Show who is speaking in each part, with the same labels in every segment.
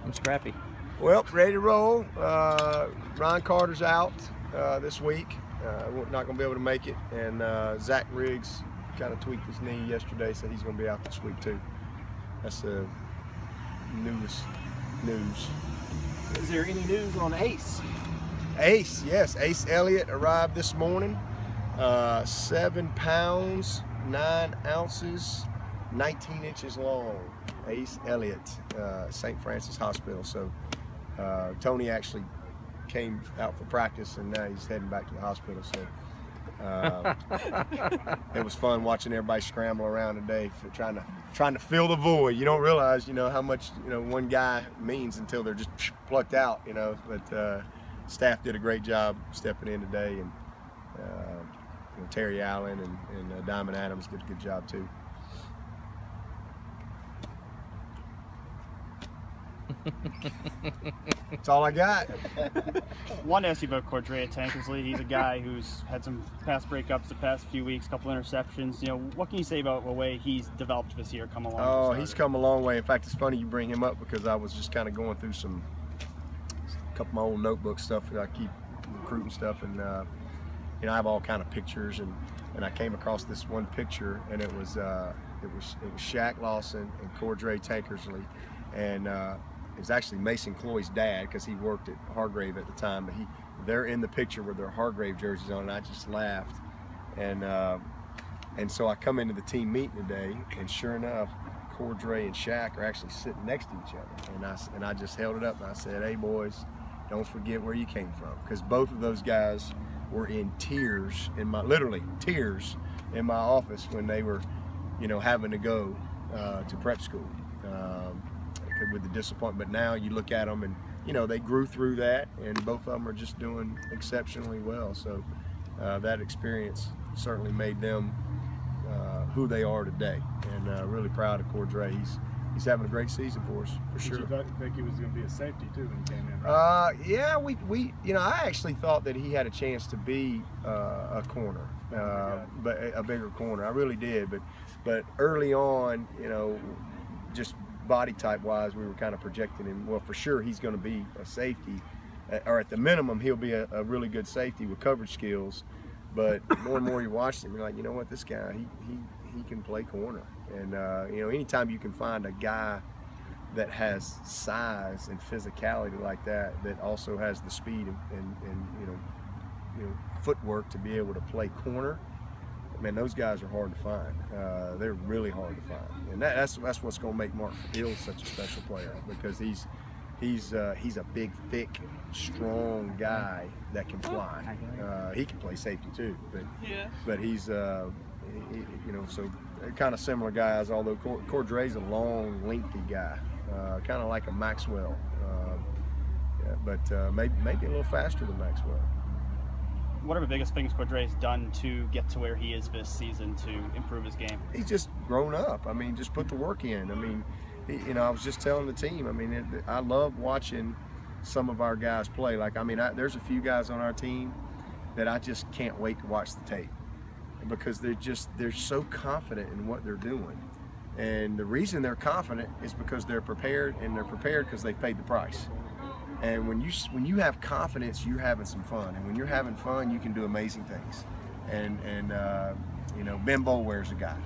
Speaker 1: I'm scrappy.
Speaker 2: Well, ready to roll. Ron Carter's out this week. Not going to be able to make it. And Zach Riggs kind of tweaked his knee yesterday, so he's going to be out this week too. That's the newest news.
Speaker 1: Is there any news on Ace?
Speaker 2: Ace, yes. Ace Elliott arrived this morning. 7 pounds, 9 ounces, 19 inches long. Ace Elliott, St. Francis Hospital. So Tony actually came out for practice, and now he's heading back to the hospital. So it was fun watching everybody scramble around today for trying to fill the void. You don't realize, how much one guy means until they're just plucked out. But staff did a great job stepping in today, and Terry Allen and Diamond Adams did a good job too. That's all I got.
Speaker 3: Wanted to ask you about Cordrea Tankersley. He's a guy who's had some pass breakups the past few weeks, a couple interceptions. What can you say about the way he's developed this year, come along?
Speaker 2: Oh, he's come a long way. In fact, it's funny you bring him up because I was just kind of going through a couple of my old notebook stuff that I keep recruiting stuff, and I have all kind of pictures, and I came across this one picture, and it was Shaq Lawson and Cordrea Tankersley, and it was actually Mason Cloy's dad, because he worked at Hargrave at the time, but they're in the picture with their Hargrave jerseys on, and I just laughed. And so I come into the team meeting today, and sure enough, Cordrea and Shaq are actually sitting next to each other. And I just held it up and I said, "Hey boys, don't forget where you came from," because both of those guys were in tears, literally tears, in my office when they were, having to go to prep school. With the disappointment. But now you look at them, and they grew through that, and both of them are just doing exceptionally well. So that experience certainly made them who they are today, and really proud of Cordrea. He's having a great season for us, for sure.
Speaker 4: Did you think he was going to be a safety too when he came in?
Speaker 2: Right? Yeah, I actually thought that he had a chance to be a corner, but a bigger corner. I really did, but early on, just body type wise, we were kind of projecting him. Well, for sure he's going to be a safety, or at the minimum he'll be a really good safety with coverage skills. But more and more you watch him, you're like, what, this guy, he can play corner. And anytime you can find a guy that has size and physicality like that also has the speed and footwork to be able to play corner, man, those guys are hard to find. They're really hard to find, and that's what's going to make Mark Hill such a special player, because he's a big, thick, strong guy that can fly. He can play safety too, but he's so kind of similar guys. Although Cordrea's a long, lengthy guy, kind of like a Maxwell, but maybe a little faster than Maxwell.
Speaker 3: What are the biggest things Cordrea's done to get to where he is this season to improve his game?
Speaker 2: He's just grown up. I mean, just put the work in. I mean, I was just telling the team, I love watching some of our guys play. There's a few guys on our team that I just can't wait to watch the tape, because they're so confident in what they're doing. And the reason they're confident is because they're prepared, and they're prepared because they've paid the price. And when you have confidence, you're having some fun, and when you're having fun, you can do amazing things. And Ben Boulware's a guy.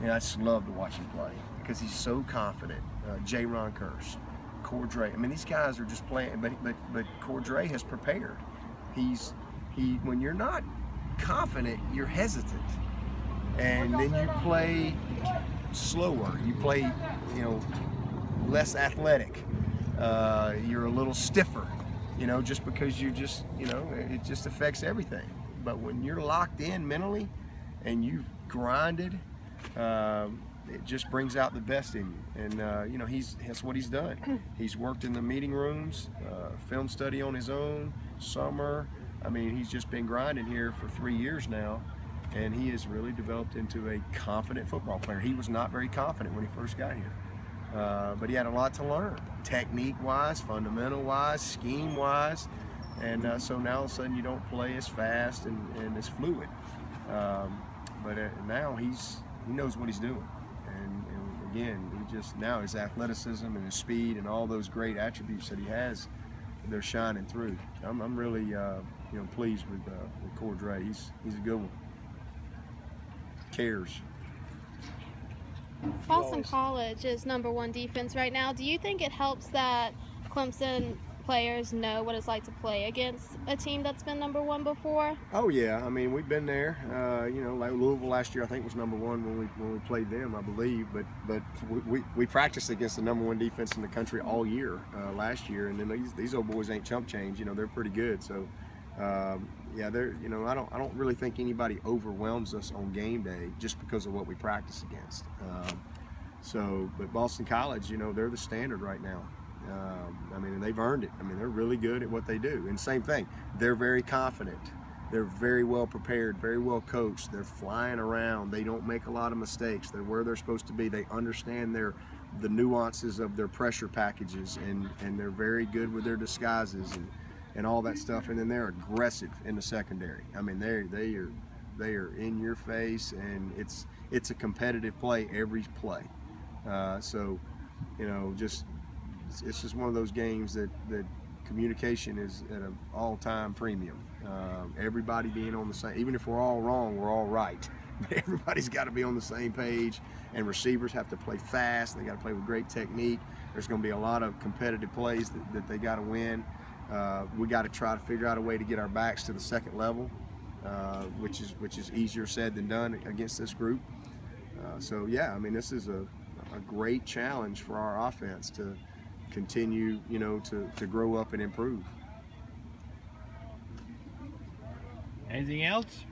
Speaker 2: I just love to watch him play because he's so confident. J-Ron Curse, Cordrea. These guys are just playing, but Cordrea has prepared. When you're not confident, you're hesitant, and then you play slower. You play, less athletic. You're a little stiffer, just because it just affects everything. But when you're locked in mentally and you've grinded, it just brings out the best in you. And that's what he's done. He's worked in the meeting rooms, film study on his own, summer. He's just been grinding here for 3 years now, and he has really developed into a confident football player. He was not very confident when he first got here. But he had a lot to learn, technique-wise, fundamental-wise, scheme-wise, and so now all of a sudden you don't play as fast and as fluid. But now he knows what he's doing, and again, he just now his athleticism and his speed and all those great attributes that he has, they're shining through. I'm really pleased with Cordray. He's a good one. Cares.
Speaker 5: Boston College is #1 defense right now. Do you think it helps that Clemson players know what it's like to play against a team that's been #1 before?
Speaker 2: Oh yeah, I mean we've been there. Like Louisville last year, I think was #1 when we played them, I believe. But we practiced against the #1 defense in the country all year last year, and then these old boys ain't chump change. You know, they're pretty good. So yeah, they're I don't really think anybody overwhelms us on game day just because of what we practice against. But Boston College, they're the standard right now. I mean, and they've earned it. I mean, they're really good at what they do. And same thing, they're very confident. They're very well prepared, very well coached. They're flying around. They don't make a lot of mistakes. They're where they're supposed to be. They understand the nuances of their pressure packages, and they're very good with their disguises and all that stuff. And then they're aggressive in the secondary. I mean, they are in your face, and it's a competitive play every play. It's just one of those games that communication is at an all-time premium. Everybody being on the same, even if we're all wrong, we're all right. But everybody's got to be on the same page, and receivers have to play fast. They got to play with great technique. There's going to be a lot of competitive plays that they got to win. We got to try to figure out a way to get our backs to the second level, which is easier said than done against this group. So yeah, I mean, this is a great challenge for our offense to continue, to grow up and improve.
Speaker 6: Anything else?